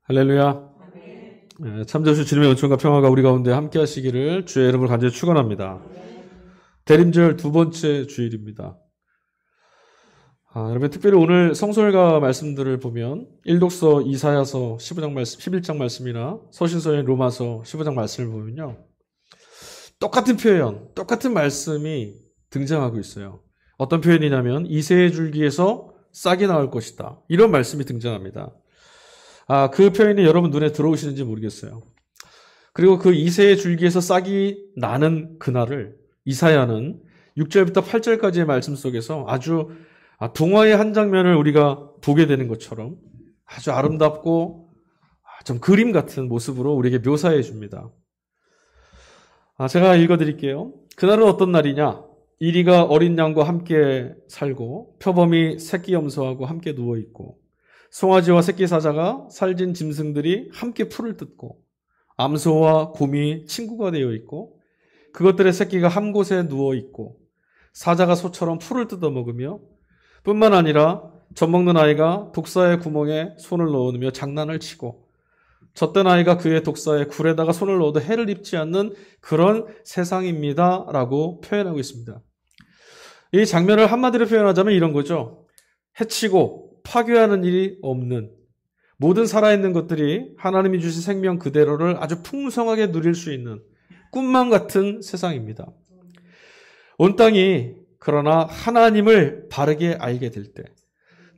할렐루야. 참되신 주님의 은총과 평화가 우리 가운데 함께 하시기를 주의 이름으로 간절히 축원합니다. 대림절 두 번째 주일입니다. 여러분 특별히 오늘 성서일가 말씀들을 보면 일독서, 이사야서 15장 말씀, 11장 말씀이나 서신서인 로마서 15장 말씀을 보면요. 똑같은 표현, 똑같은 말씀이 등장하고 있어요. 어떤 표현이냐면 이새의 줄기에서 싹이 나올 것이다. 이런 말씀이 등장합니다. 그 표현이 여러분 눈에 들어오시는지 모르겠어요. 그리고 그 이새의 줄기에서 싹이 나는 그날을 이사야는 6절부터 8절까지의 말씀 속에서 아주 동화의 한 장면을 우리가 보게 되는 것처럼 아주 아름답고 좀 그림 같은 모습으로 우리에게 묘사해 줍니다. 제가 읽어드릴게요. 그날은 어떤 날이냐? 이리가 어린 양과 함께 살고 표범이 새끼 염소하고 함께 누워있고 송아지와 새끼 사자가 살진 짐승들이 함께 풀을 뜯고 암소와 곰이 친구가 되어 있고 그것들의 새끼가 한 곳에 누워 있고 사자가 소처럼 풀을 뜯어 먹으며 뿐만 아니라 젖먹는 아이가 독사의 구멍에 손을 넣으며 장난을 치고 젖된 아이가 그의 독사의 굴에다가 손을 넣어도 해를 입지 않는 그런 세상입니다 라고 표현하고 있습니다. 이 장면을 한마디로 표현하자면 이런 거죠. 해치고 파괴하는 일이 없는 모든 살아있는 것들이 하나님이 주신 생명 그대로를 아주 풍성하게 누릴 수 있는 꿈만 같은 세상입니다. 온 땅이 그러나 하나님을 바르게 알게 될 때,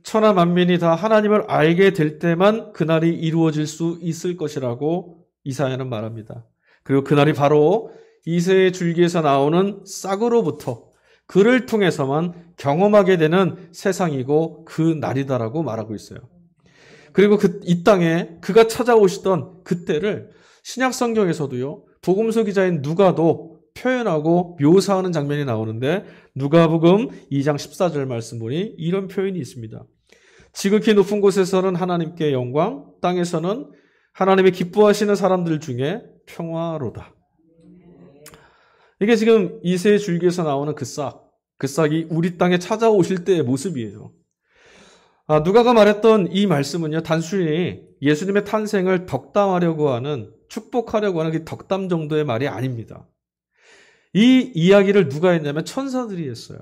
천하 만민이 다 하나님을 알게 될 때만 그날이 이루어질 수 있을 것이라고 이사야는 말합니다. 그리고 그날이 바로 이새의 줄기에서 나오는 싹으로부터 그를 통해서만 경험하게 되는 세상이고 그 날이다라고 말하고 있어요. 그리고 이 땅에 그가 찾아오시던 그때를 신약 성경에서도요. 복음서 기자인 누가도 표현하고 묘사하는 장면이 나오는데 누가복음 2장 14절 말씀 보니 이런 표현이 있습니다. 지극히 높은 곳에서는 하나님께 영광, 땅에서는 하나님의 기뻐하시는 사람들 중에 평화로다. 이게 지금 이새의 줄기에서 나오는 그 싹이 우리 땅에 찾아오실 때의 모습이에요. 누가가 말했던 이 말씀은요, 단순히 예수님의 탄생을 덕담하려고 하는, 축복하려고 하는 그 덕담 정도의 말이 아닙니다. 이 이야기를 누가 했냐면 천사들이 했어요.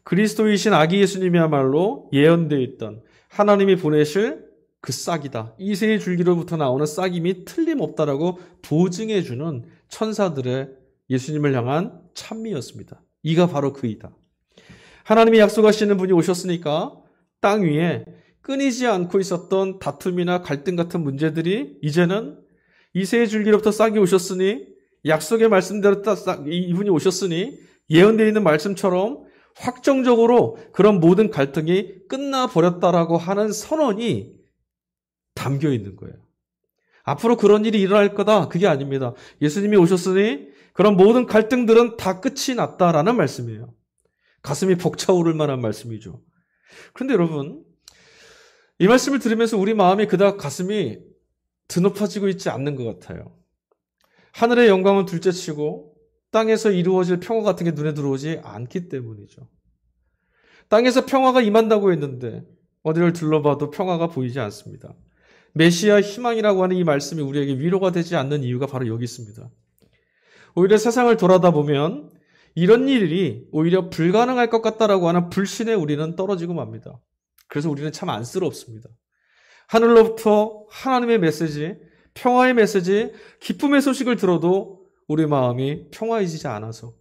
그리스도이신 아기 예수님이야말로 예언되어 있던 하나님이 보내실 그 싹이다. 이새의 줄기로부터 나오는 싹임이 틀림없다라고 보증해주는 천사들의 예수님을 향한 찬미였습니다. 이가 바로 그이다. 하나님이 약속하시는 분이 오셨으니까 땅 위에 끊이지 않고 있었던 다툼이나 갈등 같은 문제들이 이제는 이새의 줄기로부터 싹이 오셨으니 약속의 말씀대로 이분이 오셨으니 예언되어 있는 말씀처럼 확정적으로 그런 모든 갈등이 끝나버렸다라고 하는 선언이 담겨 있는 거예요. 앞으로 그런 일이 일어날 거다. 그게 아닙니다. 예수님이 오셨으니 그런 모든 갈등들은 다 끝이 났다라는 말씀이에요. 가슴이 벅차오를 만한 말씀이죠. 그런데 여러분, 이 말씀을 들으면서 우리 마음이 그닥 가슴이 드높아지고 있지 않는 것 같아요. 하늘의 영광은 둘째치고 땅에서 이루어질 평화 같은 게 눈에 들어오지 않기 때문이죠. 땅에서 평화가 임한다고 했는데 어디를 둘러봐도 평화가 보이지 않습니다. 메시아 희망이라고 하는 이 말씀이 우리에게 위로가 되지 않는 이유가 바로 여기 있습니다. 오히려 세상을 돌아다 보면 이런 일이 오히려 불가능할 것 같다라고 하는 불신에 우리는 떨어지고 맙니다. 그래서 우리는 참 안쓰럽습니다. 하늘로부터 하나님의 메시지, 평화의 메시지, 기쁨의 소식을 들어도 우리 마음이 평화해지지 않아서.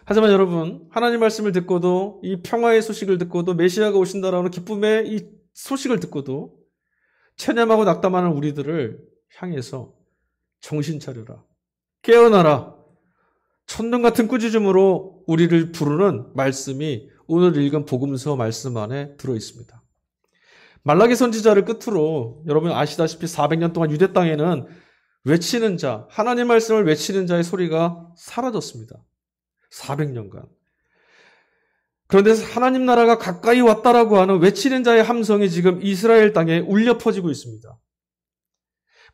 하지만 여러분, 하나님 말씀을 듣고도 이 평화의 소식을 듣고도 메시아가 오신다라는 기쁨의 이 소식을 듣고도 체념하고 낙담하는 우리들을 향해서 정신 차려라. 깨어나라. 천둥 같은 꾸짖음으로 우리를 부르는 말씀이 오늘 읽은 복음서 말씀 안에 들어있습니다. 말라기 선지자를 끝으로 여러분 아시다시피 400년 동안 유대 땅에는 외치는 자, 하나님 말씀을 외치는 자의 소리가 사라졌습니다. 400년간. 그런데 하나님 나라가 가까이 왔다라고 하는 외치는 자의 함성이 지금 이스라엘 땅에 울려 퍼지고 있습니다.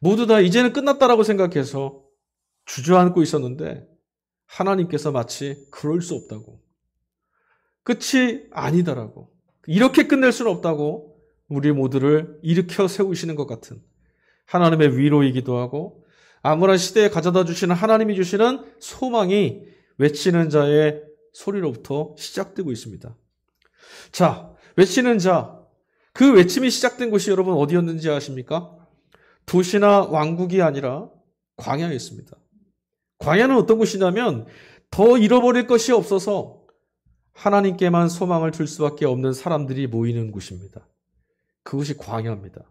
모두 다 이제는 끝났다라고 생각해서 주저앉고 있었는데 하나님께서 마치 그럴 수 없다고, 끝이 아니다라고, 이렇게 끝낼 수는 없다고 우리 모두를 일으켜 세우시는 것 같은 하나님의 위로이기도 하고 암울한 시대에 가져다 주시는 하나님이 주시는 소망이 외치는 자의 소리로부터 시작되고 있습니다. 자, 외치는 자, 그 외침이 시작된 곳이 여러분 어디였는지 아십니까? 도시나 왕국이 아니라 광야였습니다. 광야는 어떤 곳이냐면 더 잃어버릴 것이 없어서 하나님께만 소망을 둘 수밖에 없는 사람들이 모이는 곳입니다. 그것이 광야입니다.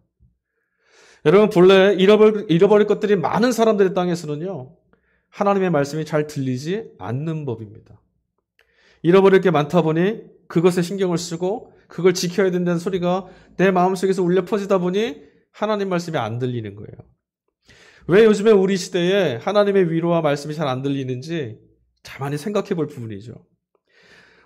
여러분 본래 잃어버릴 것들이 많은 사람들의 땅에서는요. 하나님의 말씀이 잘 들리지 않는 법입니다. 잃어버릴 게 많다 보니 그것에 신경을 쓰고 그걸 지켜야 된다는 소리가 내 마음속에서 울려 퍼지다 보니 하나님 말씀이 안 들리는 거예요. 왜 요즘에 우리 시대에 하나님의 위로와 말씀이 잘 안 들리는지 가만히 생각해 볼 부분이죠.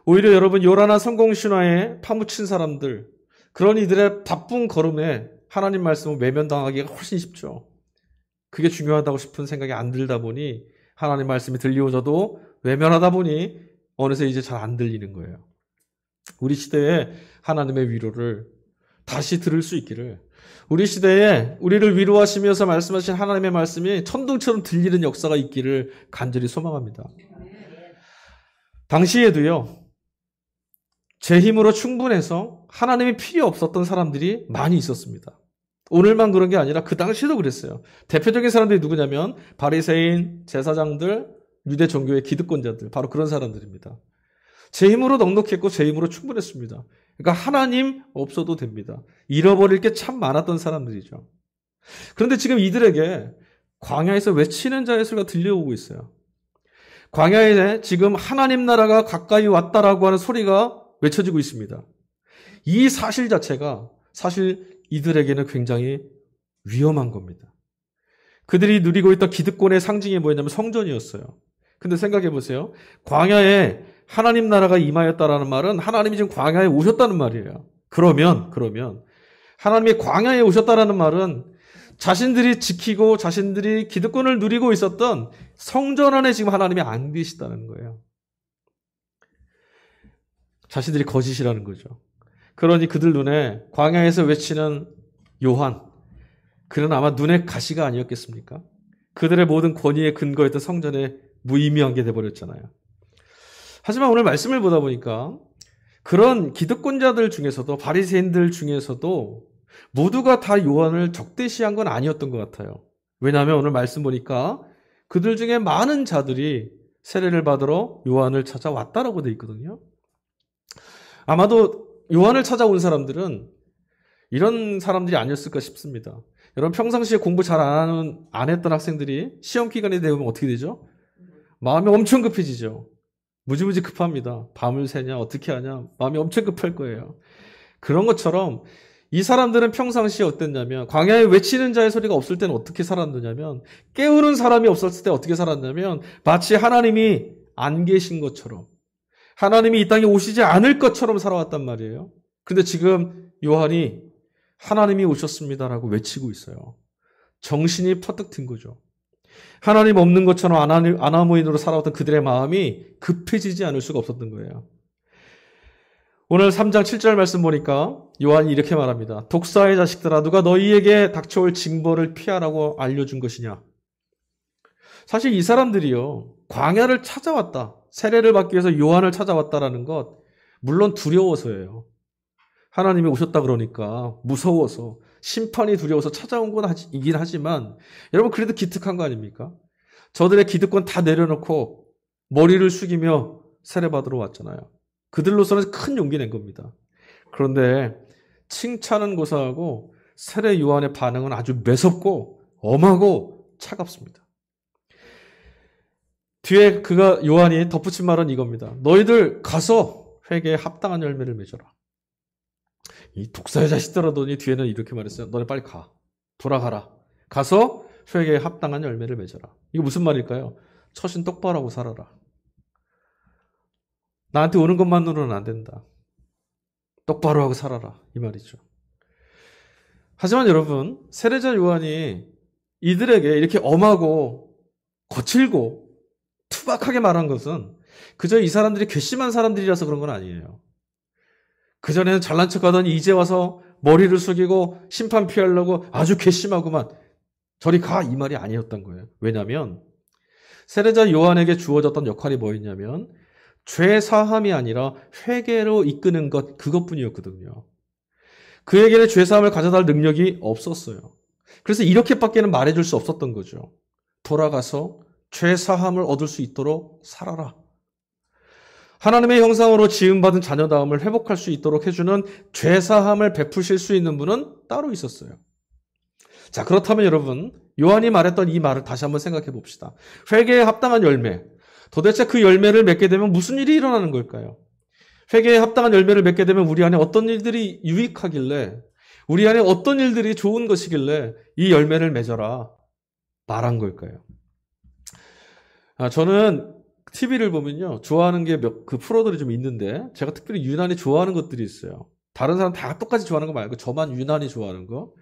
오히려 여러분 요란한 성공신화에 파묻힌 사람들, 그런 이들의 바쁜 걸음에 하나님 말씀을 외면당하기가 훨씬 쉽죠. 그게 중요하다고 싶은 생각이 안 들다 보니 하나님 말씀이 들려오셔도 외면하다 보니 어느새 이제 잘 안 들리는 거예요. 우리 시대에 하나님의 위로를 다시 들을 수 있기를, 우리 시대에 우리를 위로하시면서 말씀하신 하나님의 말씀이 천둥처럼 들리는 역사가 있기를 간절히 소망합니다. 당시에도요, 제 힘으로 충분해서 하나님이 필요 없었던 사람들이 많이 있었습니다. 오늘만 그런 게 아니라 그 당시에도 그랬어요. 대표적인 사람들이 누구냐면 바리새인, 제사장들, 유대 종교의 기득권자들, 바로 그런 사람들입니다. 제 힘으로 넉넉했고 제 힘으로 충분했습니다. 그러니까 하나님 없어도 됩니다. 잃어버릴 게 참 많았던 사람들이죠. 그런데 지금 이들에게 광야에서 외치는 자의 소리가 들려오고 있어요. 광야에 지금 하나님 나라가 가까이 왔다라고 하는 소리가 외쳐지고 있습니다. 이 사실 자체가 사실 이들에게는 굉장히 위험한 겁니다. 그들이 누리고 있던 기득권의 상징이 뭐였냐면 성전이었어요. 근데 생각해 보세요. 광야에 하나님 나라가 임하였다라는 말은 하나님이 지금 광야에 오셨다는 말이에요. 그러면 하나님이 광야에 오셨다라는 말은 자신들이 지키고 자신들이 기득권을 누리고 있었던 성전 안에 지금 하나님이 안 계시다는 거예요. 자신들이 거짓이라는 거죠. 그러니 그들 눈에 광야에서 외치는 요한, 그는 아마 눈의 가시가 아니었겠습니까? 그들의 모든 권위의 근거였던 성전에 무의미한 게 돼버렸잖아요. 하지만 오늘 말씀을 보다 보니까 그런 기득권자들 중에서도 바리새인들 중에서도 모두가 다 요한을 적대시한 건 아니었던 것 같아요. 왜냐하면 오늘 말씀 보니까 그들 중에 많은 자들이 세례를 받으러 요한을 찾아왔다라고 되어 있거든요. 아마도 요한을 찾아온 사람들은 이런 사람들이 아니었을까 싶습니다. 여러분 평상시에 공부 잘 안 했던 학생들이 시험 기간이 되면 어떻게 되죠? 마음이 엄청 급해지죠. 무지무지 급합니다. 밤을 새냐 어떻게 하냐 마음이 엄청 급할 거예요. 그런 것처럼 이 사람들은 평상시에 어땠냐면 광야에 외치는 자의 소리가 없을 때는 어떻게 살았느냐면 깨우는 사람이 없었을 때 어떻게 살았냐면 마치 하나님이 안 계신 것처럼 하나님이 이 땅에 오시지 않을 것처럼 살아왔단 말이에요. 그런데 지금 요한이 하나님이 오셨습니다라고 외치고 있어요. 정신이 퍼뜩 든 거죠. 하나님 없는 것처럼 아나무인으로 살아왔던 그들의 마음이 급해지지 않을 수가 없었던 거예요. 오늘 3장 7절 말씀 보니까 요한이 이렇게 말합니다. 독사의 자식들아 누가 너희에게 닥쳐올 징벌을 피하라고 알려준 것이냐. 사실 이 사람들이요. 광야를 찾아왔다. 세례를 받기 위해서 요한을 찾아왔다라는 것 물론 두려워서예요. 하나님이 오셨다 그러니까 무서워서 심판이 두려워서 찾아온 건 이긴 하지만 여러분 그래도 기특한 거 아닙니까? 저들의 기득권 다 내려놓고 머리를 숙이며 세례받으러 왔잖아요. 그들로서는 큰 용기 낸 겁니다. 그런데 칭찬은 고사하고 세례 요한의 반응은 아주 매섭고 엄하고 차갑습니다. 뒤에 요한이 덧붙인 말은 이겁니다. 너희들 가서 회개에 합당한 열매를 맺어라. 이 독사의 자식들하더니 뒤에는 이렇게 말했어요. 너네 빨리 가. 돌아가라. 가서 회개에 합당한 열매를 맺어라. 이거 무슨 말일까요? 처신 똑바로 하고 살아라. 나한테 오는 것만으로는 안 된다. 똑바로 하고 살아라. 이 말이죠. 하지만 여러분, 세례자 요한이 이들에게 이렇게 엄하고 거칠고 투박하게 말한 것은 그저 이 사람들이 괘씸한 사람들이라서 그런 건 아니에요. 그전에는 잘난 척하더니 이제 와서 머리를 숙이고 심판 피하려고 아주 괘씸하구만. 저리 가, 이 말이 아니었던 거예요. 왜냐하면 세례자 요한에게 주어졌던 역할이 뭐였냐면 죄 사함이 아니라 회개로 이끄는 것, 그것뿐이었거든요. 그에게는 죄 사함을 가져다 능력이 없었어요. 그래서 이렇게밖에는 말해줄 수 없었던 거죠. 돌아가서 죄 사함을 얻을 수 있도록 살아라. 하나님의 형상으로 지음받은 자녀다움을 회복할 수 있도록 해주는 죄 사함을 베푸실 수 있는 분은 따로 있었어요. 자, 그렇다면 여러분, 요한이 말했던 이 말을 다시 한번 생각해 봅시다. 회개에 합당한 열매. 도대체 그 열매를 맺게 되면 무슨 일이 일어나는 걸까요? 회개에 합당한 열매를 맺게 되면 우리 안에 어떤 일들이 유익하길래, 우리 안에 어떤 일들이 좋은 것이길래 이 열매를 맺어라 말한 걸까요? 저는 TV를 보면요, 좋아하는 게 그 프로들이 좀 있는데, 제가 특별히 유난히 좋아하는 것들이 있어요. 다른 사람 다 똑같이 좋아하는 거 말고 저만 유난히 좋아하는 거.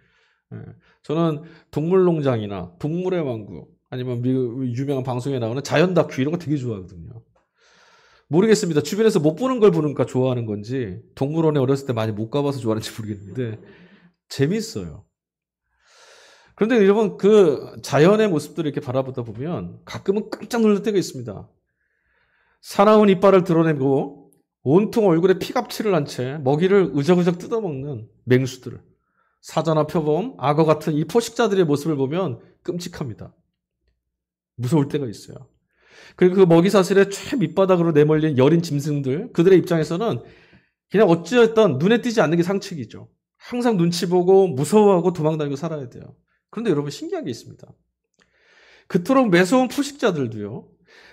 저는 동물농장이나 동물의 왕국, 아니면 유명한 방송에 나오는 자연 다큐 이런 거 되게 좋아하거든요. 모르겠습니다. 주변에서 못 보는 걸 보니까 좋아하는 건지, 동물원에 어렸을 때 많이 못 가봐서 좋아하는지 모르겠는데 재밌어요. 그런데 여러분, 그 자연의 모습들을 이렇게 바라보다 보면 가끔은 깜짝 놀랄 때가 있습니다. 사나운 이빨을 드러내고 온통 얼굴에 피갑칠을 한 채 먹이를 으적으적 뜯어먹는 맹수들, 사자나 표범, 악어 같은 이 포식자들의 모습을 보면 끔찍합니다. 무서울 때가 있어요. 그리고 그 먹이 사슬의 최 밑바닥으로 내몰린 여린 짐승들, 그들의 입장에서는 그냥 어찌됐든 눈에 띄지 않는 게 상책이죠. 항상 눈치 보고 무서워하고 도망다니고 살아야 돼요. 그런데 여러분, 신기한 게 있습니다. 그토록 매서운 포식자들도요,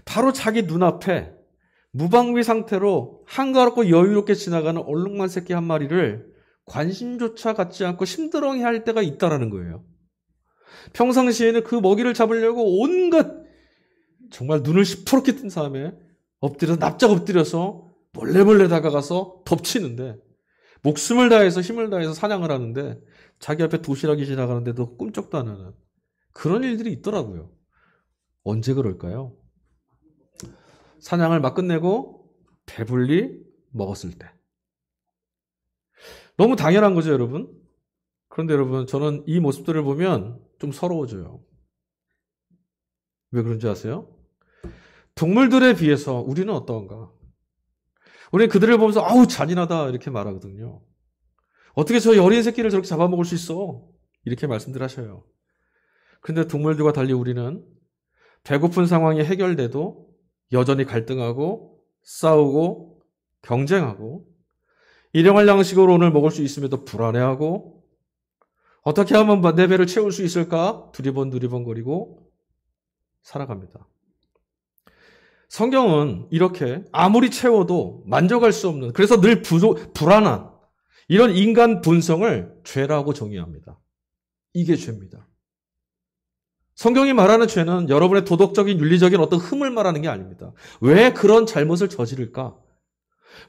바로 자기 눈앞에 무방비 상태로 한가롭고 여유롭게 지나가는 얼룩말 새끼 한 마리를 관심조차 갖지 않고 심드렁이 할 때가 있다라는 거예요. 평상시에는 그 먹이를 잡으려고 온갖 정말 눈을 시퍼렇게 뜬 사람에 납작 엎드려서 몰래 다가가서 덮치는데, 목숨을 다해서 힘을 다해서 사냥을 하는데 자기 앞에 도시락이 지나가는데도 꿈쩍도 안 하는 그런 일들이 있더라고요. 언제 그럴까요? 사냥을 막 끝내고 배불리 먹었을 때. 너무 당연한 거죠, 여러분. 그런데 여러분, 저는 이 모습들을 보면 좀 서러워져요. 왜 그런지 아세요? 동물들에 비해서 우리는 어떤가? 우리는 그들을 보면서 아우 잔인하다 이렇게 말하거든요. 어떻게 저 어린 새끼를 저렇게 잡아먹을 수 있어? 이렇게 말씀들 하셔요. 그런데 동물들과 달리 우리는 배고픈 상황이 해결돼도 여전히 갈등하고 싸우고 경쟁하고, 일용할 양식으로 오늘 먹을 수 있음에도 불안해하고, 어떻게 하면 내 배를 채울 수 있을까? 두리번거리고 살아갑니다. 성경은 이렇게 아무리 채워도 만족할 수 없는, 그래서 늘 불안한 이런 인간 본성을 죄라고 정의합니다. 이게 죄입니다. 성경이 말하는 죄는 여러분의 도덕적인, 윤리적인 어떤 흠을 말하는 게 아닙니다. 왜 그런 잘못을 저지를까?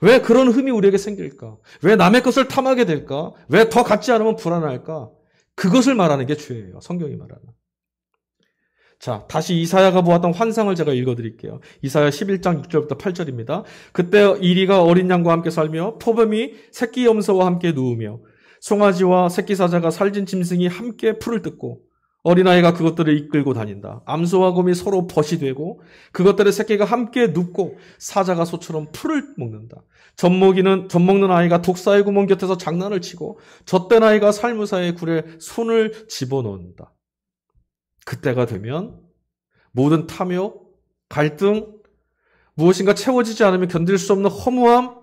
왜 그런 흠이 우리에게 생길까? 왜 남의 것을 탐하게 될까? 왜 더 갖지 않으면 불안할까? 그것을 말하는 게 죄예요. 성경이 말하는. 자, 다시 이사야가 보았던 환상을 제가 읽어드릴게요. 이사야 11장 6절부터 8절입니다. 그때 이리가 어린 양과 함께 살며 표범이 새끼 염소와 함께 누우며 송아지와 새끼 사자가 살진 짐승이 함께 풀을 뜯고 어린아이가 그것들을 이끌고 다닌다. 암소와 곰이 서로 벗이 되고 그것들의 새끼가 함께 눕고 사자가 소처럼 풀을 먹는다. 젖먹는 아이가 독사의 구멍 곁에서 장난을 치고 젖된 아이가 살무사의 굴에 손을 집어넣는다. 그때가 되면 모든 탐욕, 갈등, 무엇인가 채워지지 않으면 견딜 수 없는 허무함,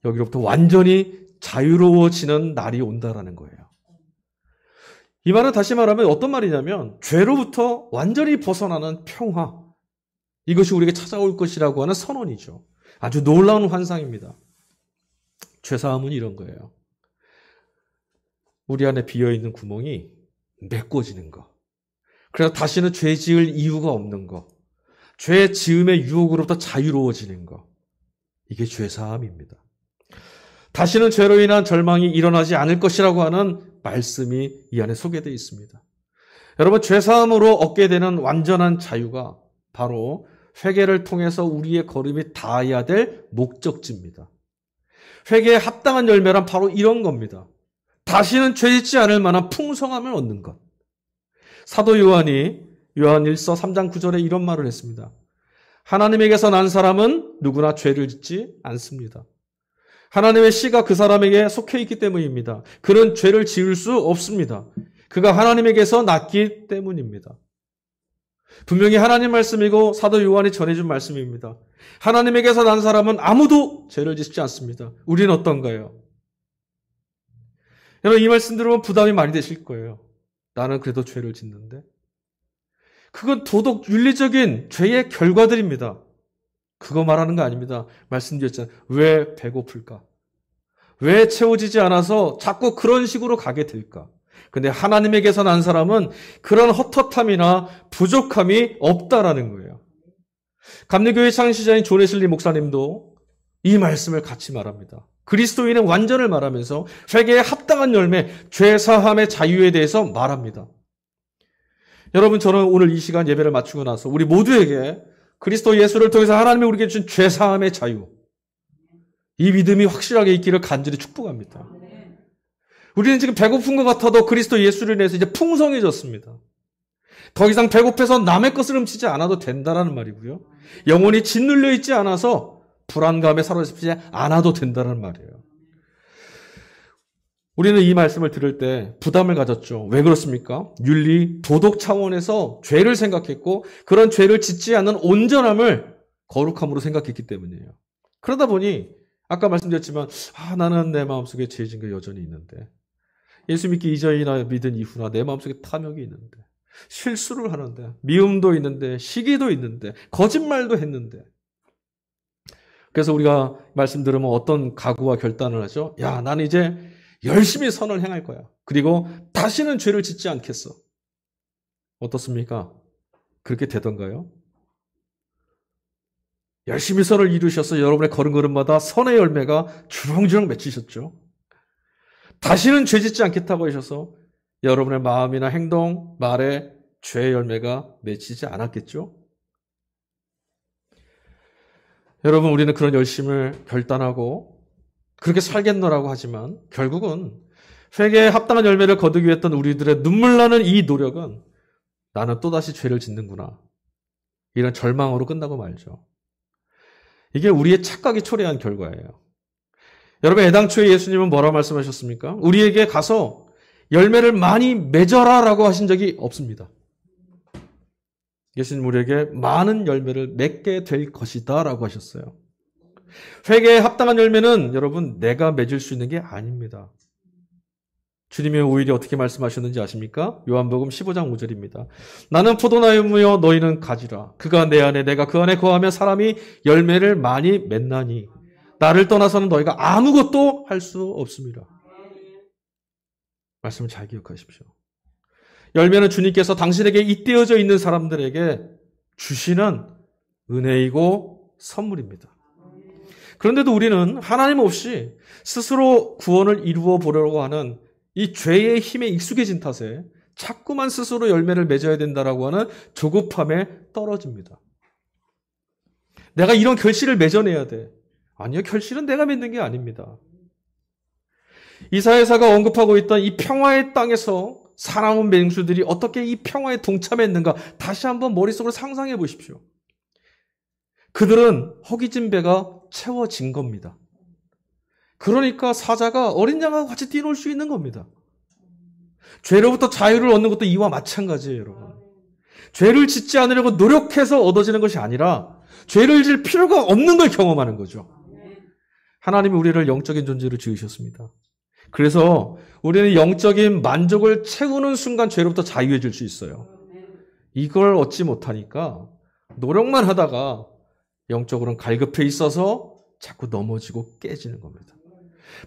여기로부터 완전히 자유로워지는 날이 온다라는 거예요. 이 말은 다시 말하면 어떤 말이냐면 죄로부터 완전히 벗어나는 평화, 이것이 우리에게 찾아올 것이라고 하는 선언이죠. 아주 놀라운 환상입니다. 죄사함은 이런 거예요. 우리 안에 비어있는 구멍이 메꿔지는 거. 그래서 다시는 죄 지을 이유가 없는 거. 죄 지음의 유혹으로부터 자유로워지는 거. 이게 죄사함입니다. 다시는 죄로 인한 절망이 일어나지 않을 것이라고 하는 말씀이 이 안에 소개되어 있습니다. 여러분, 죄사함으로 얻게 되는 완전한 자유가 바로 회개를 통해서 우리의 걸음이 닿아야 될 목적지입니다. 회개에 합당한 열매란 바로 이런 겁니다. 다시는 죄 짓지 않을 만한 풍성함을 얻는 것. 사도 요한이 요한일서 3장 9절에 이런 말을 했습니다. 하나님에게서 난 사람은 누구나 죄를 짓지 않습니다. 하나님의 씨가 그 사람에게 속해 있기 때문입니다. 그는 죄를 지을 수 없습니다. 그가 하나님에게서 났기 때문입니다. 분명히 하나님 말씀이고 사도 요한이 전해준 말씀입니다. 하나님에게서 난 사람은 아무도 죄를 짓지 않습니다. 우리는 어떤가요? 여러분, 이 말씀 들으면 부담이 많이 되실 거예요. 나는 그래도 죄를 짓는데. 그건 도덕, 윤리적인 죄의 결과들입니다. 그거 말하는 거 아닙니다. 말씀드렸잖아요. 왜 배고플까? 왜 채워지지 않아서 자꾸 그런 식으로 가게 될까? 근데 하나님에게서 난 사람은 그런 헛헛함이나 부족함이 없다라는 거예요. 감리교회 창시자인 존 웨슬리 목사님도 이 말씀을 같이 말합니다. 그리스도인의 완전을 말하면서 회개에 합당한 열매, 죄사함의 자유에 대해서 말합니다. 여러분, 저는 오늘 이 시간 예배를 마치고 나서 우리 모두에게 그리스도 예수를 통해서 하나님이 우리에게 주신 죄사함의 자유, 이 믿음이 확실하게 있기를 간절히 축복합니다. 우리는 지금 배고픈 것 같아도 그리스도 예수를 인해서 이제 풍성해졌습니다. 더 이상 배고파서 남의 것을 훔치지 않아도 된다는 말이고요. 영혼이 짓눌려 있지 않아서 불안감에 사로잡히지 않아도 된다는 말이에요. 우리는 이 말씀을 들을 때 부담을 가졌죠. 왜 그렇습니까? 윤리, 도덕 차원에서 죄를 생각했고 그런 죄를 짓지 않는 온전함을 거룩함으로 생각했기 때문이에요. 그러다 보니 아까 말씀드렸지만 나는 내 마음속에 죄 짓는 게 여전히 있는데, 예수 믿기 이전이나 믿은 이후나 내 마음속에 탐욕이 있는데, 실수를 하는데, 미움도 있는데, 시기도 있는데, 거짓말도 했는데. 그래서 우리가 말씀 들으면 어떤 각오와 결단을 하죠? 나는 이제 열심히 선을 행할 거야. 그리고 다시는 죄를 짓지 않겠어. 어떻습니까? 그렇게 되던가요? 열심히 선을 이루셔서 여러분의 걸음걸음마다 선의 열매가 주렁주렁 맺히셨죠. 다시는 죄 짓지 않겠다고 하셔서 여러분의 마음이나 행동, 말에 죄의 열매가 맺히지 않았겠죠? 여러분, 우리는 그런 열심을 결단하고 그렇게 살겠노라고 하지만 결국은 회개에 합당한 열매를 거두기 위해 했던 우리들의 눈물 나는 이 노력은 나는 또다시 죄를 짓는구나, 이런 절망으로 끝나고 말죠. 이게 우리의 착각이 초래한 결과예요. 여러분, 애당초에 예수님은 뭐라 말씀하셨습니까? 우리에게 가서 열매를 많이 맺어라 라고 하신 적이 없습니다. 예수님 우리에게 많은 열매를 맺게 될 것이다 라고 하셨어요. 회개에 합당한 열매는 여러분 내가 맺을 수 있는 게 아닙니다. 주님이 오히려 어떻게 말씀하셨는지 아십니까? 요한복음 15장 5절입니다. 나는 포도나무여 너희는 가지라. 그가 내 안에 내가 그 안에 거하며 사람이 열매를 많이 맺나니 나를 떠나서는 너희가 아무것도 할 수 없습니다. 말씀을 잘 기억하십시오. 열매는 주님께서 당신에게 잇대어져 있는 사람들에게 주시는 은혜이고 선물입니다. 그런데도 우리는 하나님 없이 스스로 구원을 이루어 보려고 하는 이 죄의 힘에 익숙해진 탓에 자꾸만 스스로 열매를 맺어야 된다라고 하는 조급함에 떨어집니다. 내가 이런 결실을 맺어내야 돼. 아니요, 결실은 내가 맺는 게 아닙니다. 이사야서가 언급하고 있던 이 평화의 땅에서 살아온 맹수들이 어떻게 이 평화에 동참했는가 다시 한번 머릿속으로 상상해 보십시오. 그들은 허기진 배가 채워진 겁니다. 그러니까 사자가 어린 양하고 같이 뛰놀 수 있는 겁니다. 죄로부터 자유를 얻는 것도 이와 마찬가지예요, 여러분. 죄를 짓지 않으려고 노력해서 얻어지는 것이 아니라 죄를 질 필요가 없는 걸 경험하는 거죠. 하나님이 우리를 영적인 존재로 지으셨습니다. 그래서 우리는 영적인 만족을 채우는 순간 죄로부터 자유해질 수 있어요. 이걸 얻지 못하니까 노력만 하다가 영적으로는 갈급해 있어서 자꾸 넘어지고 깨지는 겁니다.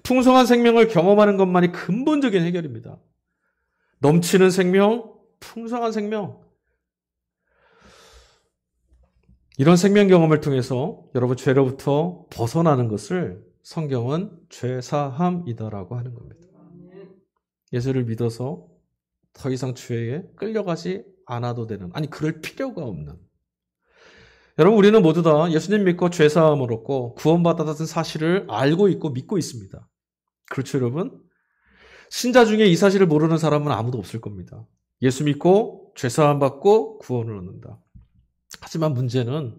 풍성한 생명을 경험하는 것만이 근본적인 해결입니다. 넘치는 생명, 풍성한 생명. 이런 생명 경험을 통해서 여러분 죄로부터 벗어나는 것을 성경은 죄사함이다라고 하는 겁니다. 예수를 믿어서 더 이상 죄에 끌려가지 않아도 되는, 아니 그럴 필요가 없는. 여러분, 우리는 모두 다 예수님 믿고 죄사함을 얻고 구원받았다는 사실을 알고 있고 믿고 있습니다. 그렇죠, 여러분? 신자 중에 이 사실을 모르는 사람은 아무도 없을 겁니다. 예수 믿고 죄사함 받고 구원을 얻는다. 하지만 문제는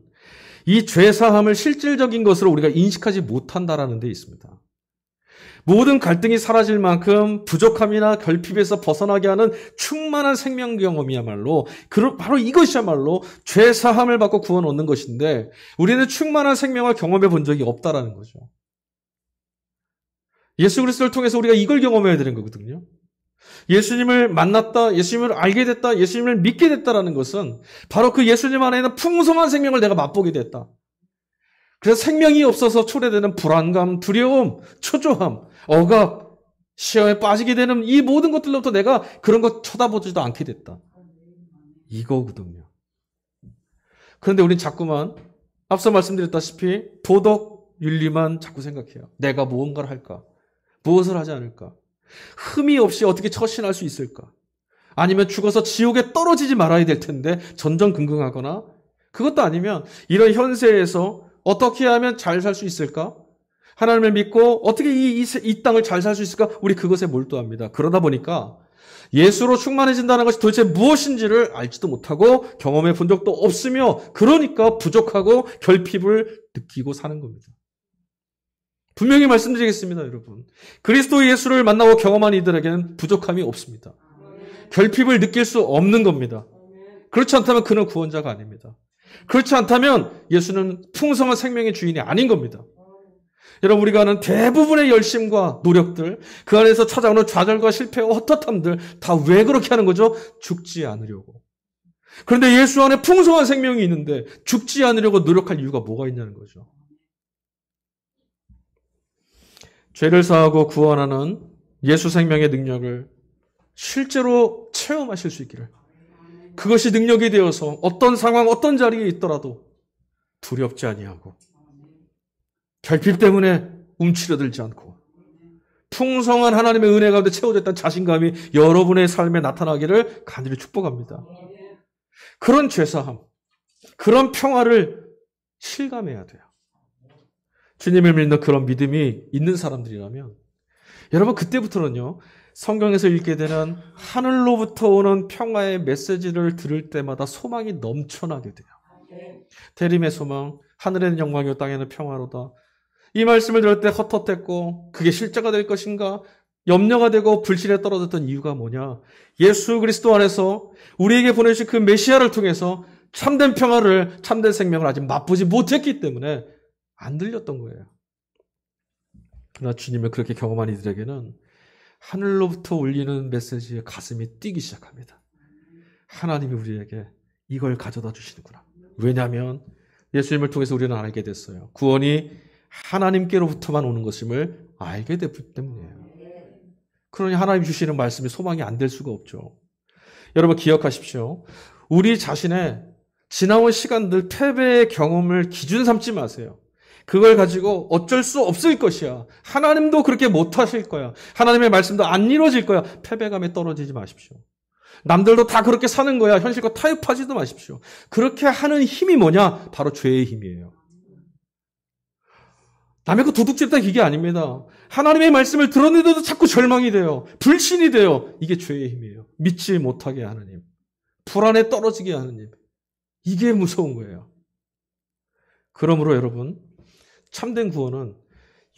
이 죄사함을 실질적인 것으로 우리가 인식하지 못한다라는 데 있습니다. 모든 갈등이 사라질 만큼 부족함이나 결핍에서 벗어나게 하는 충만한 생명 경험이야말로 바로 이것이야말로 죄사함을 받고 구원 얻는 것인데 우리는 충만한 생명을 경험해 본 적이 없다라는 거죠. 예수 그리스도를 통해서 우리가 이걸 경험해야 되는 거거든요. 예수님을 만났다, 예수님을 알게 됐다, 예수님을 믿게 됐다라는 것은 바로 그 예수님 안에 있는 풍성한 생명을 내가 맛보게 됐다. 그래서 생명이 없어서 초래되는 불안감, 두려움, 초조함, 억압, 시험에 빠지게 되는 이 모든 것들로부터 내가 그런 것 쳐다보지도 않게 됐다. 이거거든요. 그런데 우린 자꾸만 앞서 말씀드렸다시피 도덕, 윤리만 자꾸 생각해요. 내가 무언가를 할까? 무엇을 하지 않을까? 흠이 없이 어떻게 처신할 수 있을까? 아니면 죽어서 지옥에 떨어지지 말아야 될 텐데 전전긍긍하거나 그것도 아니면 이런 현세에서 어떻게 하면 잘 살 수 있을까? 하나님을 믿고 어떻게 이 땅을 잘 살 수 있을까? 우리 그것에 몰두합니다. 그러다 보니까 예수로 충만해진다는 것이 도대체 무엇인지를 알지도 못하고 경험해 본 적도 없으며 그러니까 부족하고 결핍을 느끼고 사는 겁니다. 분명히 말씀드리겠습니다, 여러분. 그리스도 예수를 만나고 경험한 이들에게는 부족함이 없습니다. 결핍을 느낄 수 없는 겁니다. 그렇지 않다면 그는 구원자가 아닙니다. 그렇지 않다면 예수는 풍성한 생명의 주인이 아닌 겁니다. 여러분, 우리가 하는 대부분의 열심과 노력들, 그 안에서 찾아오는 좌절과 실패와 헛헛함들 다 왜 그렇게 하는 거죠? 죽지 않으려고. 그런데 예수 안에 풍성한 생명이 있는데 죽지 않으려고 노력할 이유가 뭐가 있냐는 거죠. 죄를 사하고 구원하는 예수 생명의 능력을 실제로 체험하실 수 있기를. 그것이 능력이 되어서 어떤 상황, 어떤 자리에 있더라도 두렵지 아니하고 결핍 때문에 움츠러들지 않고 풍성한 하나님의 은혜 가운데 채워졌다는 자신감이 여러분의 삶에 나타나기를 간절히 축복합니다. 그런 죄사함, 그런 평화를 실감해야 돼요. 주님을 믿는 그런 믿음이 있는 사람들이라면 여러분 그때부터는요. 성경에서 읽게 되는 하늘로부터 오는 평화의 메시지를 들을 때마다 소망이 넘쳐나게 돼요. 대림의 소망, 하늘에는 영광이요 땅에는 평화로다. 이 말씀을 들을 때 헛헛했고 그게 실제가 될 것인가 염려가 되고 불신에 떨어졌던 이유가 뭐냐. 예수 그리스도 안에서 우리에게 보내주신 그 메시아를 통해서 참된 평화를, 참된 생명을 아직 맛보지 못했기 때문에 안 들렸던 거예요. 그러나 주님을 그렇게 경험한 이들에게는 하늘로부터 울리는 메시지에 가슴이 뛰기 시작합니다. 하나님이 우리에게 이걸 가져다 주시는구나. 왜냐하면 예수님을 통해서 우리는 알게 됐어요. 구원이 하나님께로부터만 오는 것임을 알게 됐기 때문이에요. 그러니 하나님 주시는 말씀이 소망이 안 될 수가 없죠. 여러분 기억하십시오. 우리 자신의 지나온 시간들 패배의 경험을 기준 삼지 마세요. 그걸 가지고 어쩔 수 없을 것이야. 하나님도 그렇게 못하실 거야. 하나님의 말씀도 안 이루어질 거야. 패배감에 떨어지지 마십시오. 남들도 다 그렇게 사는 거야. 현실과 타협하지도 마십시오. 그렇게 하는 힘이 뭐냐? 바로 죄의 힘이에요. 남의 그 도둑질다 이게 아닙니다. 하나님의 말씀을 들었는데도 자꾸 절망이 돼요. 불신이 돼요. 이게 죄의 힘이에요. 믿지 못하게 하는 힘. 불안에 떨어지게 하는 힘. 이게 무서운 거예요. 그러므로 여러분 참된 구원은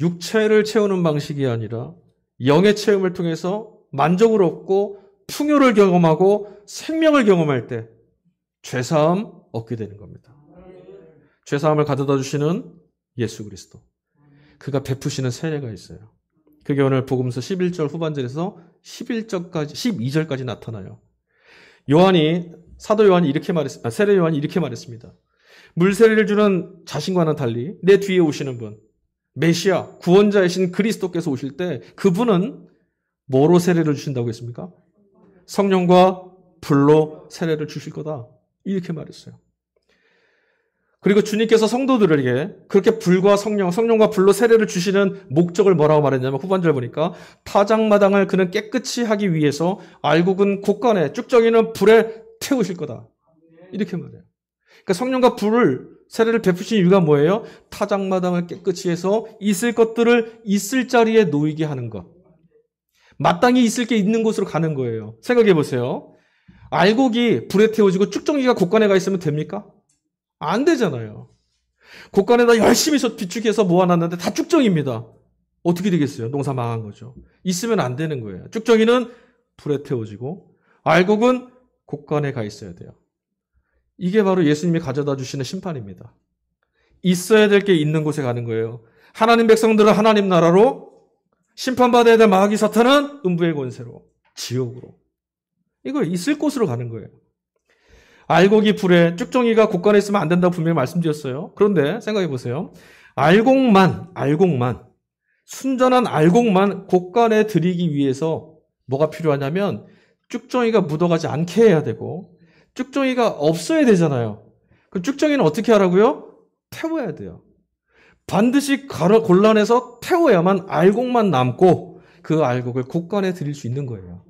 육체를 채우는 방식이 아니라 영의 체험을 통해서 만족을 얻고 풍요를 경험하고 생명을 경험할 때 죄사함 얻게 되는 겁니다. 죄사함을 가져다 주시는 예수 그리스도. 그가 베푸시는 세례가 있어요. 그게 오늘 복음서 11절 후반절에서 12절까지 나타나요. 사도 요한이 이렇게 세례 요한이 이렇게 말했습니다. 물세례를 주는 자신과는 달리 내 뒤에 오시는 분, 메시아, 구원자이신 그리스도께서 오실 때 그분은 뭐로 세례를 주신다고 했습니까? 성령과 불로 세례를 주실 거다. 이렇게 말했어요. 그리고 주님께서 성도들에게 그렇게 불과 성령과 불로 세례를 주시는 목적을 뭐라고 말했냐면 후반절 보니까 타작마당을 그는 깨끗이 하기 위해서 알곡은 곳간에 쭉정이는 불에 태우실 거다. 이렇게 말해요. 그러니까 성령과 불을 세례를 베푸신 이유가 뭐예요? 타작마당을 깨끗이 해서 있을 것들을 있을 자리에 놓이게 하는 것. 마땅히 있을 게 있는 곳으로 가는 거예요. 생각해 보세요. 알곡이 불에 태워지고 쭉정이가 곳간에 가 있으면 됩니까? 안 되잖아요. 곳간에다 열심히 비축해서 모아놨는데 다 쭉정입니다. 어떻게 되겠어요? 농사 망한 거죠. 있으면 안 되는 거예요. 쭉정이는 불에 태워지고 알곡은 곳간에 가 있어야 돼요. 이게 바로 예수님이 가져다 주시는 심판입니다. 있어야 될 게 있는 곳에 가는 거예요. 하나님 백성들은 하나님 나라로, 심판받아야 될 마귀 사탄은 음부의 권세로, 지옥으로. 이거 있을 곳으로 가는 거예요. 알곡이 불에, 쭉정이가 곳간에 있으면 안 된다고 분명히 말씀드렸어요. 그런데 생각해 보세요. 알곡만, 순전한 알곡만 곳간에 들이기 위해서 뭐가 필요하냐면 쭉정이가 묻어가지 않게 해야 되고 쭉정이가 없어야 되잖아요. 그 쭉정이는 어떻게 하라고요? 태워야 돼요. 반드시 골라내서 태워야만 알곡만 남고 그 알곡을 곳간에 들일 수 있는 거예요.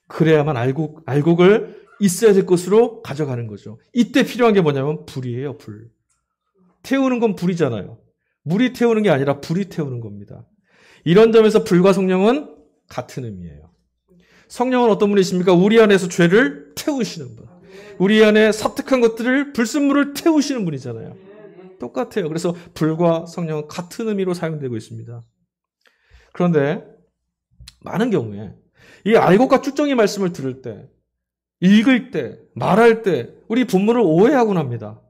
그래야만 알곡을 있어야 될 곳으로 가져가는 거죠. 이때 필요한 게 뭐냐면 불이에요, 불. 태우는 건 불이잖아요. 물이 태우는 게 아니라 불이 태우는 겁니다. 이런 점에서 불과 성령은 같은 의미예요. 성령은 어떤 분이십니까? 우리 안에서 죄를 태우시는 분. 우리 안에 사특한 것들을 불순물을 태우시는 분이잖아요. 똑같아요. 그래서 불과 성령은 같은 의미로 사용되고 있습니다. 그런데 많은 경우에 이 알곡과 쭉정이 말씀을 들을 때, 읽을 때, 말할 때 우리 본문을 오해하곤 합니다.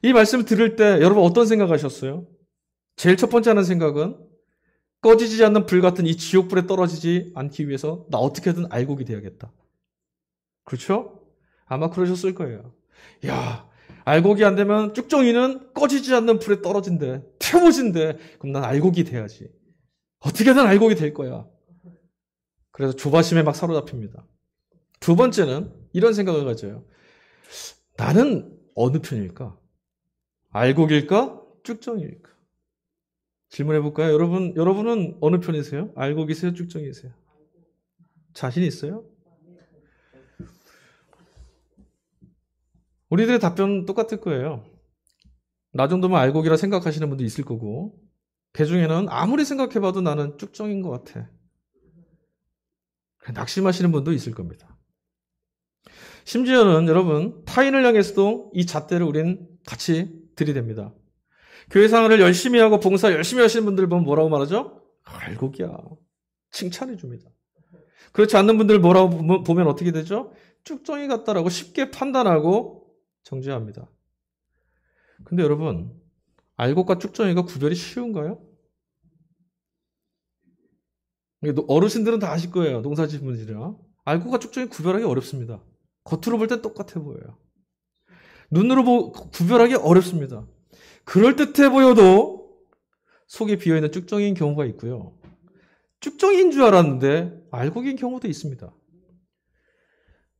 이 말씀을 들을 때 여러분 어떤 생각하셨어요? 제일 첫 번째 하는 생각은 꺼지지 않는 불 같은 이 지옥불에 떨어지지 않기 위해서 나 어떻게든 알곡이 돼야겠다. 그렇죠? 아마 그러셨을 거예요. 야, 알곡이 안 되면 쭉정이는 꺼지지 않는 불에 떨어진대. 태워진대. 그럼 난 알곡이 돼야지. 어떻게든 알곡이 될 거야. 그래서 조바심에 막 사로잡힙니다. 두 번째는 이런 생각을 가져요. 나는 어느 편일까? 알곡일까? 쭉정이일까? 질문해 볼까요? 여러분은 어느 편이세요? 알곡이세요? 쭉정이세요? 자신 있어요? 우리들의 답변은 똑같을 거예요. 나 정도면 알곡이라 생각하시는 분도 있을 거고, 그 중에는 아무리 생각해봐도 나는 쭉정인 것 같아. 낙심하시는 분도 있을 겁니다. 심지어는 여러분, 타인을 향해서도 이 잣대를 우린 같이 들이댑니다. 교회 생활을 열심히 하고 봉사 열심히 하시는 분들 보면 뭐라고 말하죠? 알곡이야. 칭찬해 줍니다. 그렇지 않는 분들 뭐라고 보면 어떻게 되죠? 쭉정이 같다라고 쉽게 판단하고 정죄합니다. 근데 여러분, 알곡과 쭉정이가 구별이 쉬운가요? 어르신들은 다 아실 거예요. 농사짓는 분들이라. 알곡과 쭉정이 구별하기 어렵습니다. 겉으로 볼 땐 똑같아 보여요. 눈으로 구별하기 어렵습니다. 그럴듯해 보여도 속에 비어있는 쭉정이인 경우가 있고요. 쭉정이인 줄 알았는데 알곡인 경우도 있습니다.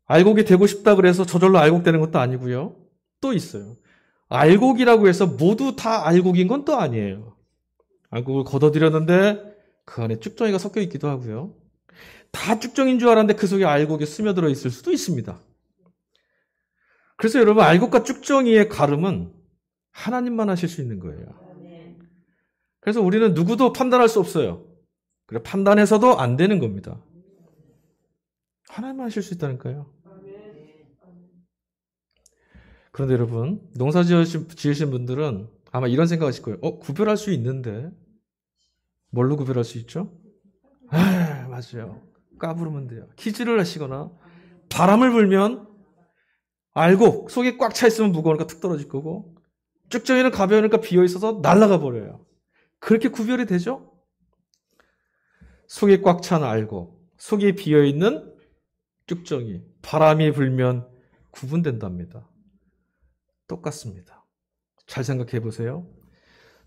알곡이 되고 싶다 그래서 저절로 알곡되는 것도 아니고요. 또 있어요. 알곡이라고 해서 모두 다 알곡인 건 또 아니에요. 알곡을 걷어들였는데 그 안에 쭉정이가 섞여 있기도 하고요. 다 쭉정인 줄 알았는데 그 속에 알곡이 스며들어 있을 수도 있습니다. 그래서 여러분, 알곡과 쭉정이의 가름은 하나님만 하실 수 있는 거예요. 그래서 우리는 누구도 판단할 수 없어요. 그래, 판단해서도 안 되는 겁니다. 하나님만 하실 수 있다니까요. 그런데 여러분, 농사 지으신 분들은 아마 이런 생각하실 거예요. 구별할 수 있는데 뭘로 구별할 수 있죠? 맞아요. 까부르면 돼요. 키즈를 하시거나 바람을 불면 알곡 속에 꽉 차 있으면 무거우니까 툭 떨어질 거고 쭉정이는 가벼우니까 비어 있어서 날아가 버려요. 그렇게 구별이 되죠? 속에 꽉 찬 알곡, 속에 비어 있는 쭉정이, 바람이 불면 구분된답니다. 똑같습니다. 잘 생각해 보세요.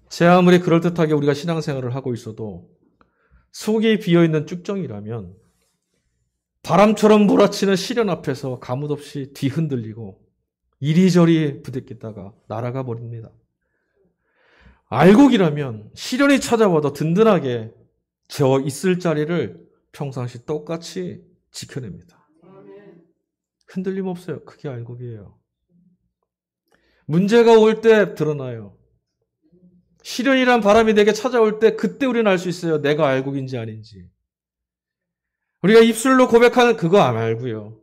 제 아무리 그럴듯하게 우리가 신앙생활을 하고 있어도 속에 비어있는 쭉정이라면 바람처럼 몰아치는 시련 앞에서 가뭇없이 뒤흔들리고 이리저리 부대끼다가 날아가 버립니다. 알곡이라면 시련이 찾아와도 든든하게 저 있을 자리를 평상시 똑같이 지켜냅니다. 흔들림 없어요. 그게 알곡이에요. 문제가 올 때 드러나요. 시련이란 바람이 내게 찾아올 때 그때 우리는 알 수 있어요. 내가 알곡인지 아닌지. 우리가 입술로 고백하는 그거 안 말고요.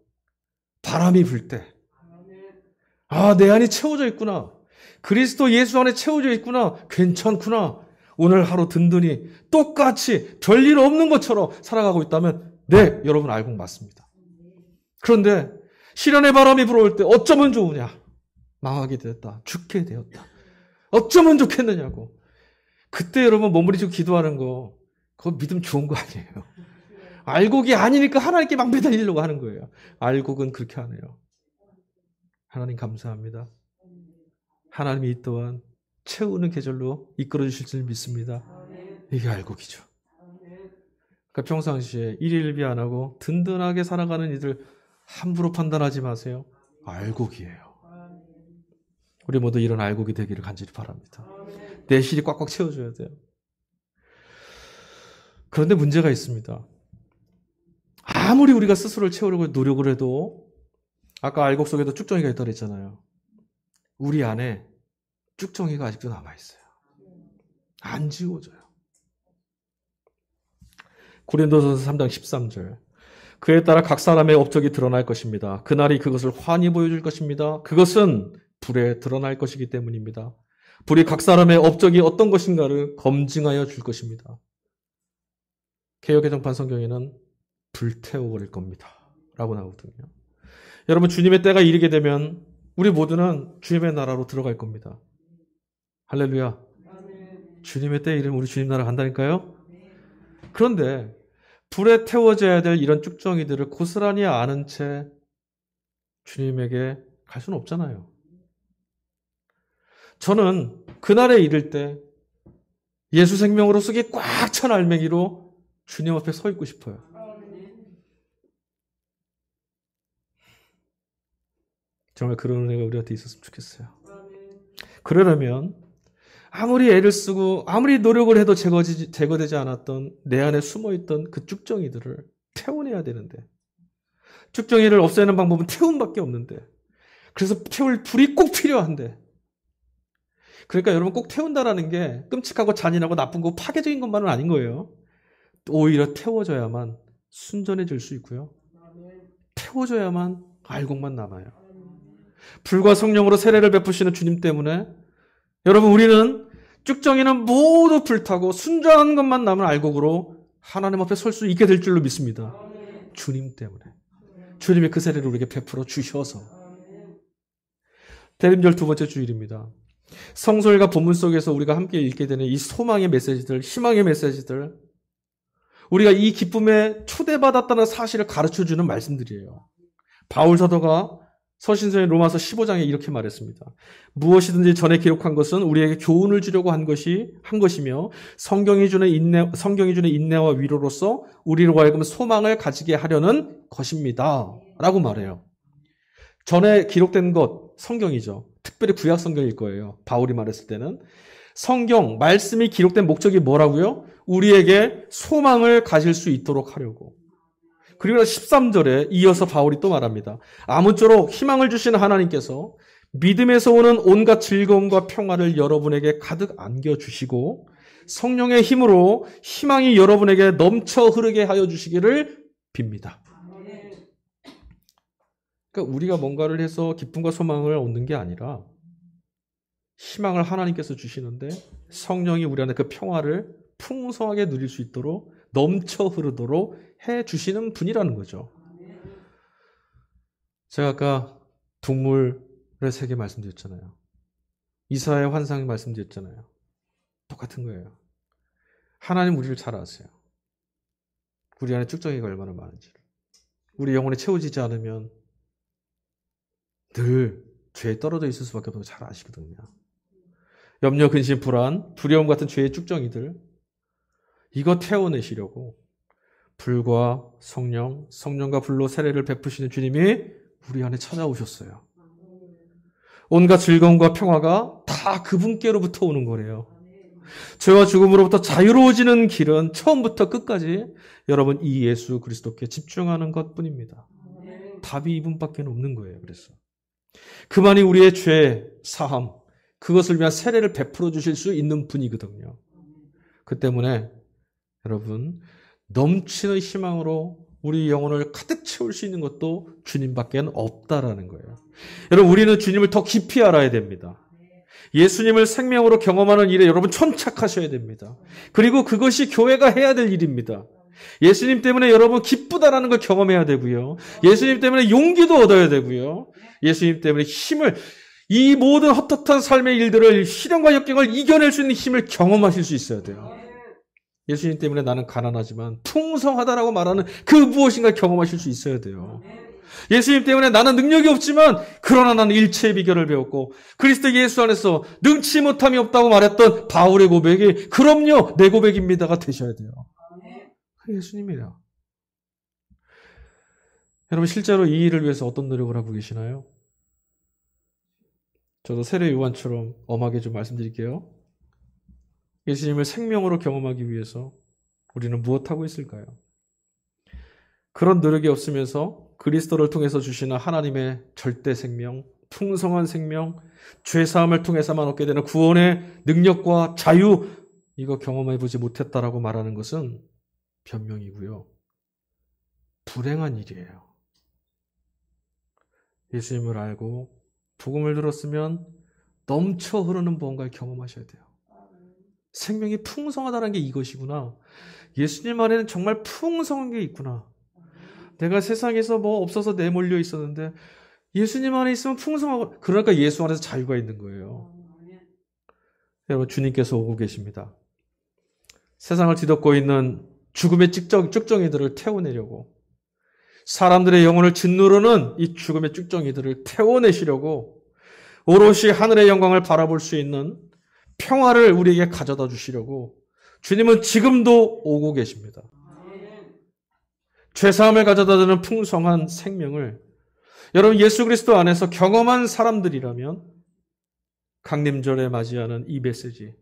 바람이 불 때, 아, 내 안이 채워져 있구나. 그리스도 예수 안에 채워져 있구나. 괜찮구나. 오늘 하루 든든히 똑같이 별일 없는 것처럼 살아가고 있다면 네, 여러분 알고 맞습니다. 그런데 시련의 바람이 불어올 때 어쩌면 좋으냐? 망하게 되었다. 죽게 되었다. 어쩌면 좋겠느냐고. 그때 여러분 몸부림치고 기도하는 거 그거 믿음 좋은 거 아니에요. 알곡이 아니니까 하나님께 막 매달리려고 하는 거예요. 알곡은 그렇게 안 해요. 하나님 감사합니다. 하나님이 이 또한 채우는 계절로 이끌어 주실 줄 믿습니다. 이게 알곡이죠. 그러니까 평상시에 일일비 안 하고 든든하게 살아가는 이들 함부로 판단하지 마세요. 알곡이에요. 우리 모두 이런 알곡이 되기를 간절히 바랍니다. 내실이 꽉꽉 채워줘야 돼요. 그런데 문제가 있습니다. 아무리 우리가 스스로를 채우려고 노력을 해도 아까 알곡 속에도 쭉정이가 있다고 했잖아요. 우리 안에 쭉정이가 아직도 남아있어요. 안 지워져요. 고린도전서 3장 13절. 그에 따라 각 사람의 업적이 드러날 것입니다. 그날이 그것을 환히 보여줄 것입니다. 그것은 불에 드러날 것이기 때문입니다. 불이 각 사람의 업적이 어떤 것인가를 검증하여 줄 것입니다. 개역개정판 성경에는 불태워버릴 겁니다. 라고 나오거든요. 여러분 주님의 때가 이르게 되면 우리 모두는 주님의 나라로 들어갈 겁니다. 할렐루야. 주님의 때에 이르면 우리 주님 나라 간다니까요. 그런데 불에 태워져야 될 이런 쭉정이들을 고스란히 아는 채 주님에게 갈 수는 없잖아요. 저는 그날에 이를 때 예수 생명으로 속이 꽉 찬 알맹이로 주님 앞에 서 있고 싶어요. 정말 그런 은혜가 우리한테 있었으면 좋겠어요. 그러려면 아무리 애를 쓰고 아무리 노력을 해도 제거되지 않았던 내 안에 숨어있던 그 쭉정이들을 태워내야 되는데 쭉정이를 없애는 방법은 태움밖에 없는데 그래서 태울 불이 꼭 필요한데 그러니까 여러분 꼭 태운다라는 게 끔찍하고 잔인하고 나쁜 거 파괴적인 것만은 아닌 거예요. 오히려 태워져야만 순전해질 수 있고요. 태워져야만 알곡만 남아요. 불과 성령으로 세례를 베푸시는 주님 때문에 여러분 우리는 쭉정이는 모두 불타고 순전한 것만 남은 알곡으로 하나님 앞에 설 수 있게 될 줄로 믿습니다. 주님 때문에. 주님이 그 세례를 우리에게 베풀어 주셔서. 대림절 두 번째 주일입니다. 성서일과 본문 속에서 우리가 함께 읽게 되는 이 소망의 메시지들, 희망의 메시지들, 우리가 이 기쁨에 초대받았다는 사실을 가르쳐주는 말씀들이에요. 바울 사도가 서신서인 로마서 15장에 이렇게 말했습니다. 무엇이든지 전에 기록한 것은 우리에게 교훈을 주려고 한 것이며 성경이 주는 인내와 위로로서 우리로 하여금 소망을 가지게 하려는 것입니다. 라고 말해요. 전에 기록된 것, 성경이죠. 특별히 구약 성경일 거예요. 바울이 말했을 때는. 성경, 말씀이 기록된 목적이 뭐라고요? 우리에게 소망을 가질 수 있도록 하려고. 그리고 13절에 이어서 바울이 또 말합니다. 아무쪼록 희망을 주시는 하나님께서 믿음에서 오는 온갖 즐거움과 평화를 여러분에게 가득 안겨주시고 성령의 힘으로 희망이 여러분에게 넘쳐 흐르게 하여 주시기를 빕니다. 그러니까 우리가 뭔가를 해서 기쁨과 소망을 얻는 게 아니라 희망을 하나님께서 주시는데 성령이 우리 안에 그 평화를 풍성하게 누릴 수 있도록 넘쳐 흐르도록 해주시는 분이라는 거죠. 제가 아까 동물의 세계 말씀드렸잖아요. 이사야의 환상 말씀드렸잖아요. 똑같은 거예요. 하나님 우리를 잘 아세요. 우리 안에 쭉정이가 얼마나 많은지를. 우리 영혼에 채워지지 않으면 늘 죄에 떨어져 있을 수밖에 없는 걸 잘 아시거든요. 염려, 근심, 불안, 두려움 같은 죄의 쭉정이들 이거 태워내시려고 불과 성령과 불로 세례를 베푸시는 주님이 우리 안에 찾아오셨어요. 온갖 즐거움과 평화가 다 그분께로부터 오는 거래요. 죄와 죽음으로부터 자유로워지는 길은 처음부터 끝까지 여러분 이 예수 그리스도께 집중하는 것뿐입니다. 답이 이분밖에 없는 거예요. 그래서 그만이 우리의 죄 사함 그것을 위한 세례를 베풀어 주실 수 있는 분이거든요. 그 때문에 여러분 넘치는 희망으로 우리 영혼을 가득 채울 수 있는 것도 주님밖에 없다라는 거예요. 여러분, 우리는 주님을 더 깊이 알아야 됩니다. 예수님을 생명으로 경험하는 일에 여러분 천착하셔야 됩니다. 그리고 그것이 교회가 해야 될 일입니다. 예수님 때문에 여러분 기쁘다라는 걸 경험해야 되고요. 예수님 때문에 용기도 얻어야 되고요. 예수님 때문에 힘을, 이 모든 헛헛한 삶의 일들을, 시련과 역경을 이겨낼 수 있는 힘을 경험하실 수 있어야 돼요. 예수님 때문에 나는 가난하지만 풍성하다라고 말하는 그 무엇인가 경험하실 수 있어야 돼요. 예수님 때문에 나는 능력이 없지만 그러나 나는 일체의 비결을 배웠고 그리스도 예수 안에서 능치 못함이 없다고 말했던 바울의 고백이 그럼요 내 고백입니다가 되셔야 돼요. 그 예수님이라. 여러분 실제로 이 일을 위해서 어떤 노력을 하고 계시나요? 저도 세례 요한처럼 엄하게 좀 말씀드릴게요. 예수님을 생명으로 경험하기 위해서 우리는 무엇하고 있을까요? 그런 노력이 없으면서 그리스도를 통해서 주시는 하나님의 절대 생명, 풍성한 생명, 죄사함을 통해서만 얻게 되는 구원의 능력과 자유, 이거 경험해보지 못했다라고 말하는 것은 변명이고요. 불행한 일이에요. 예수님을 알고 복음을 들었으면 넘쳐 흐르는 무언가를 경험하셔야 돼요. 생명이 풍성하다는 게 이것이구나. 예수님 안에는 정말 풍성한 게 있구나. 내가 세상에서 뭐 없어서 내몰려 있었는데 예수님 안에 있으면 풍성하고, 그러니까 예수 안에서 자유가 있는 거예요. 여러분 주님께서 오고 계십니다. 세상을 뒤덮고 있는 죽음의 쭉정이들을 태워내려고, 사람들의 영혼을 짓누르는 이 죽음의 쭉정이들을 태워내시려고 오롯이 하늘의 영광을 바라볼 수 있는 평화를 우리에게 가져다 주시려고 주님은 지금도 오고 계십니다. 죄사함을 가져다 주는 풍성한 생명을 여러분 예수 그리스도 안에서 경험한 사람들이라면 강림절에 맞이하는 이 메시지,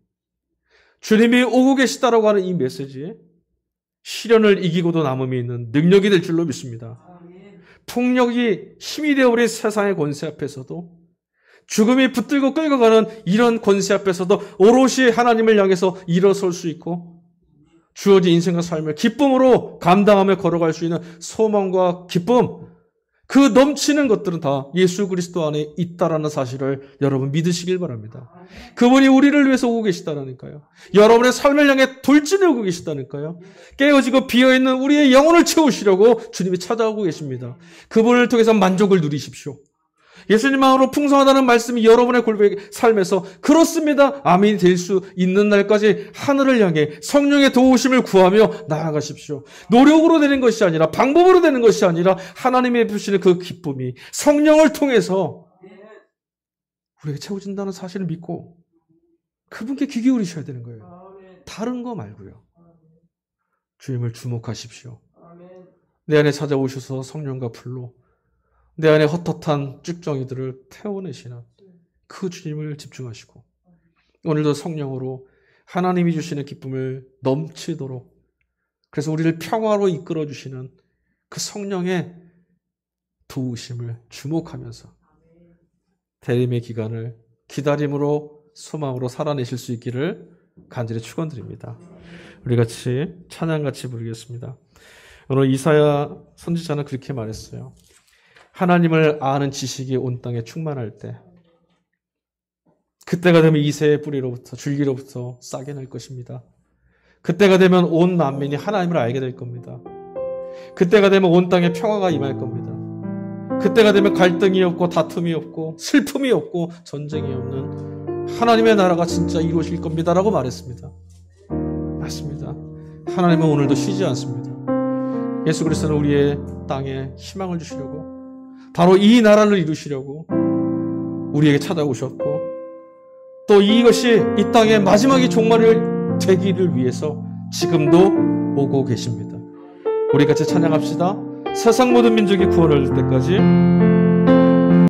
주님이 오고 계시다라고 하는 이 메시지, 시련을 이기고도 남음이 있는 능력이 될 줄로 믿습니다. 폭력이 힘이 되어버린 세상의 권세 앞에서도, 죽음이 붙들고 끌고 가는 이런 권세 앞에서도 오롯이 하나님을 향해서 일어설 수 있고 주어진 인생과 삶을 기쁨으로 감당하며 걸어갈 수 있는 소망과 기쁨, 그 넘치는 것들은 다 예수 그리스도 안에 있다라는 사실을 여러분 믿으시길 바랍니다. 그분이 우리를 위해서 오고 계시다라니까요. 여러분의 삶을 향해 돌진해 오고 계시다니까요. 깨어지고 비어있는 우리의 영혼을 채우시려고 주님이 찾아오고 계십니다. 그분을 통해서 만족을 누리십시오. 예수님만으로 풍성하다는 말씀이 여러분의 삶에서 그렇습니다, 아멘이 될 수 있는 날까지 하늘을 향해 성령의 도우심을 구하며 나아가십시오. 노력으로 되는 것이 아니라, 방법으로 되는 것이 아니라 하나님이 주시는 그 기쁨이 성령을 통해서 우리에게 채워진다는 사실을 믿고 그분께 귀 기울이셔야 되는 거예요. 다른 거 말고요. 주님을 주목하십시오. 내 안에 찾아오셔서 성령과 불로 내 안에 헛헛한 쭉정이들을 태워내시는 그 주님을 집중하시고, 오늘도 성령으로 하나님이 주시는 기쁨을 넘치도록, 그래서 우리를 평화로 이끌어 주시는 그 성령의 도우심을 주목하면서 대림의 기간을 기다림으로 소망으로 살아내실 수 있기를 간절히 축원드립니다. 우리 같이 찬양같이 부르겠습니다. 오늘 이사야 선지자는 그렇게 말했어요. 하나님을 아는 지식이 온 땅에 충만할 때, 그때가 되면 이새의 뿌리로부터, 줄기로부터 싹이 날 것입니다. 그때가 되면 온 만민이 하나님을 알게 될 겁니다. 그때가 되면 온 땅에 평화가 임할 겁니다. 그때가 되면 갈등이 없고 다툼이 없고 슬픔이 없고 전쟁이 없는 하나님의 나라가 진짜 이루어질 겁니다라고 말했습니다. 맞습니다. 하나님은 오늘도 쉬지 않습니다. 예수 그리스도는 우리의 땅에 희망을 주시려고, 바로 이 나라를 이루시려고 우리에게 찾아오셨고, 또 이것이 이 땅의 마지막이 종말을 되기를 위해서 지금도 오고 계십니다. 우리 같이 찬양합시다. 세상 모든 민족이 구원을 얻을 때까지